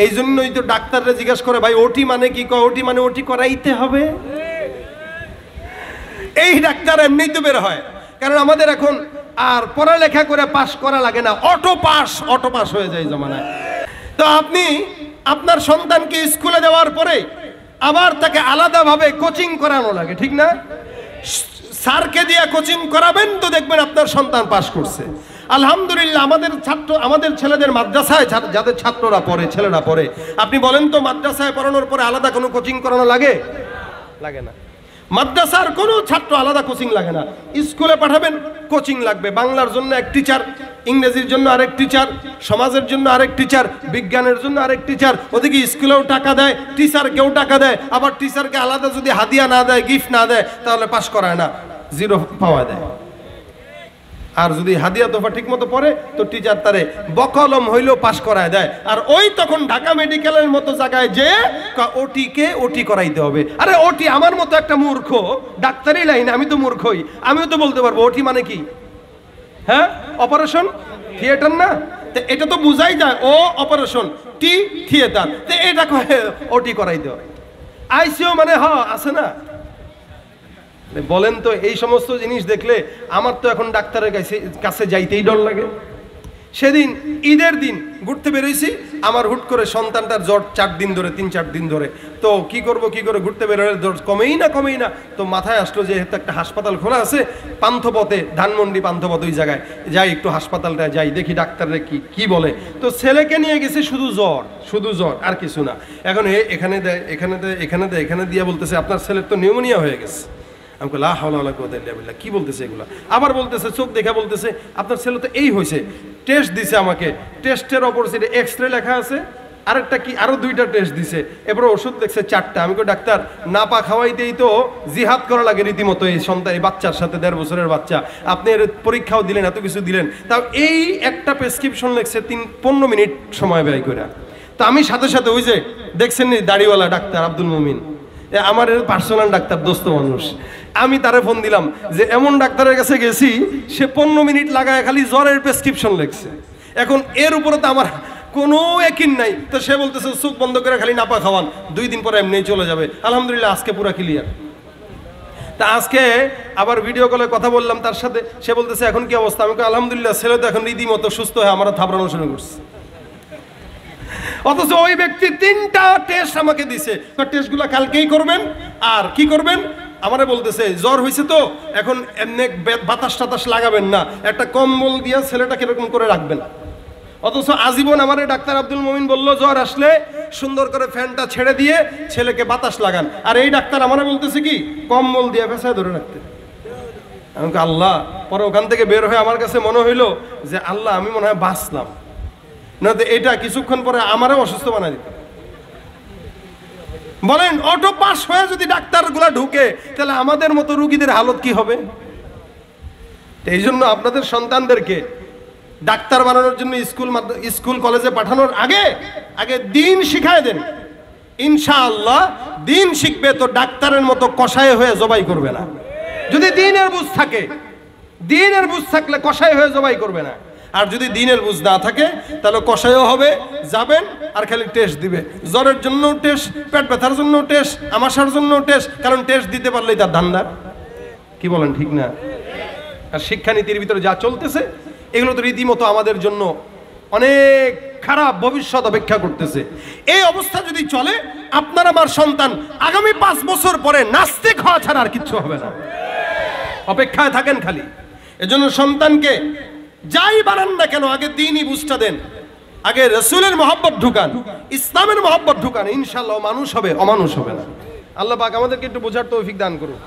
এই জন্যই তো ডাক্তাররা জিজ্ঞাসা করে, ভাই ওটি মানে কি? ওটি মানে ওটি করাইতে হবে। এই ডাক্তার এমনিই তো বের হয়, কারণ আমাদের এখন আর পড়ালেখা করে পাশ করা লাগে না, অটো পাস হয়ে যায় জমানায়। তো আপনি আপনার সন্তানকে স্কুলে দেওয়ার পরে আবার তাকে আলাদাভাবে কোচিং করানো লাগে, ঠিক না? স্যারকে দিয়ে কোচিং করাবেন তো দেখবেন আপনার সন্তান পাস করছে। আলহামদুলিল্লাহ আমাদের ছেলেদের মাদ্রাসায় যাদের ছাত্ররা পড়ে, ছেলেরা পড়ে, আপনি বলেন তো মাদ্রাসায় পড়ানোর পরে আলাদা কোনো কোচিং করানো লাগে? লাগে না। মাদ্রাসার কোনো ছাত্র আলাদা কোচিং লাগে না। স্কুলে পাঠাবেন, কোচিং লাগবে। বাংলার জন্য এক টিচার, ইংরেজির জন্য আরেক টিচার, সমাজের জন্য আরেক টিচার, বিজ্ঞানের জন্য আরেক টিচার। ওদিকে স্কুলেও টাকা দেয়, টিচারকেও টাকা দেয়। আবার টিচারকে আলাদা যদি হাদিয়া না দেয়, গিফট না দেয়, তাহলে পাস করায় না, 0 পাওয়া দেয়। আর যদি হাদিয়া তোফা ঠিক মতো পড়ে তো টিচার তারে বকলম হইলেও পাস করায় দেয়। আর ওই তখন ঢাকা মেডিকেলের মতো জায়গায় যে ওটি করাইতে হবে। আরে ওটি আমার মতো একটা মূর্খ, ডাক্তারি লাইনে আমি তো মূর্খই, আমিও তো বলতে পারবো ওটি মানে কি। হ্যাঁ, অপারেশন থিয়েটার না, তো এটা তো বুঝাই যায় ও অপারেশন, টি থিয়েটার, তো এটা ওটি করাইতে হবে। আইসিইউ মানে আছে না। বলেন তো, এই সমস্ত জিনিস দেখলে আমার তো এখন ডাক্তারের কাছে যাইতেই ডর লাগে। সেদিন ঈদের দিন ঘুরতে বেরোইছি, আমার হুট করে সন্তানটার জ্বর 3-4 দিন ধরে। তো কি করে ঘুরতে বেরোলে জ্বর কমেই না। তো মাথায় আসলো যে একটা হাসপাতাল খোলা আছে পান্থপথে, ধানমন্ডি পান্থপথ, ওই জায়গায় যাই, একটু হাসপাতালটায় যাই, দেখি ডাক্তাররা কি বলে। তো ছেলেকে নিয়ে গেছে, শুধু জ্বর আর কিছু না। এখন এখানে দিয়ে বলতেছে আপনার ছেলের তো নিউমোনিয়া হয়ে গেছে। আমি বলি লা হাওলা ওয়ালা কুওয়াতা ইল্লা বিল্লাহ, কি বলতেছে এগুলা? আবার বলতেছে চোখ দেখা বলতেছে আপনার ছেলে তো এই হয়েছে। টেস্ট দিছে আমাকে, টেস্টের অপোজিটে এক্সরে লেখা আছে, আরেকটা কি আরো 2টা টেস্ট দিছে, এরপরে ওষুধ দেখছে 4টা। আমি কই ডাক্তার, না পা খাওয়াইতেই তো জিহাদ করা লাগে রীতিমতো এই সন্তান, এই বাচ্চার সাথে, 1.5 বছরের বাচ্চা। আপনি এর পরীক্ষাও দিলেন, এত কিছু দিলেন, তাও এই একটা প্রেসক্রিপশন লেখছে 15 মিনিট সময় ব্যয় করে। তো আমি সাথে ওই যে দেখছেন দাড়িওয়ালা ডাক্তার আব্দুল মুমিন, আমার পার্সোনাল ডাক্তার, দোস্ত মানুষ, আমি তারে ফোন দিলাম যে এমন ডাক্তারের কাছে গেছি, সে 15 মিনিট লাগায় খালি জ্বরের প্রেসক্রিপশন লিখছে। এখন এর উপরে তো আমার কোনো একিন নাই। তো সে বলতেছে চোখ বন্ধ করে খালি নাপা খাওয়ান, 2 দিন পরে এমনি চলে যাবে। আলহামদুলিল্লাহ আজকে পুরো ক্লিয়ার। তা আজকে আবার ভিডিও কলে কথা বললাম তার সাথে, সে বলতেছে এখন কি অবস্থা? আমি আলহামদুলিল্লাহ, ছেলে তো এখন রীতিমতো সুস্থ হয়ে আমার থাবড়ানো শুরু করছে। অথচ ওই ব্যক্তি 3টা টেস্ট আমাকে দিছে, টেস্টগুলো কালকেই করবেন। আর কি করবেন? আমারে বলতেছে জ্বর হয়েছে তো এখন এমনি বাতাস লাগাবেন না, একটা কম্বল দিয়ে ছেলেটা কিরকম করে রাখবেন। অথচ আজীবন আমারে ডাক্তার আব্দুল মুমিন বলল জ্বর আসলে সুন্দর করে ফ্যানটা ছেড়ে দিয়ে ছেলেকে বাতাস লাগান। আর এই ডাক্তার আমারে বলতেছে কি কম্বল দিয়ে ফেসায় ধরে রাখতে। আমি আল্লাহ, পরে ওখান থেকে বের হয়ে আমার কাছে মনে হইলো যে আল্লাহ, আমি মনে হয় বাঁচলাম না, তো এটা কিছুক্ষণ পরে আমারও অসুস্থ বানাই দিত। বলেন, অটো পাস হয়ে যদি ডাক্তারগুলা ঢুকে, তাহলে আমাদের মতো রুগীদের হালত কি হবে? এই জন্য আপনাদের সন্তানদেরকে ডাক্তার বানানোর জন্য স্কুল কলেজে পাঠানোর আগে দিন শিখায় দেন। ইনশাআল্লাহ দিন শিখবে তো ডাক্তারের মতো কষায় হয়ে জবাই করবে না। যদি দিনের বুঝ থাকলে কষায় হয়ে জবাই করবে না। আর যদি দিনের বুঝ না থাকে তাহলে কষায়ও হবে, যাবেন আর খালি টেস্ট দিবে। জ্বরের জন্য টেস্ট, পেট ব্যথার জন্য টেস্ট, আমাশার জন্য টেস্ট, কারণ টেস্ট দিতে পারলেই তার ধান্দা। কি বলেন, ঠিক না? আর শিক্ষানীতির ভিতরে যা চলতেছে এগুলো তো রীতিমতো আমাদের জন্য অনেক খারাপ ভবিষ্যৎ অপেক্ষা করতেছে। এই অবস্থা যদি চলে, আপনার আমার সন্তান আগামী 5 বছর পরে নাস্তিক হওয়া ছাড়া আর কিচ্ছু হবে না। অপেক্ষায় থাকেন খালি। এজন্য সন্তানকে যাই বানান না কেন, আগে দ্বীনি বুঝটা দেন, আগে রাসূলের মহব্বত ঢুকান, ইসলামের মহব্বত ঢুকান, ইনশাআল্লাহ মানুষ হবে, অমানুষ হবে না। আল্লাহ পাক আমাদেরকে একটু বোঝার তৌফিক দান করুন।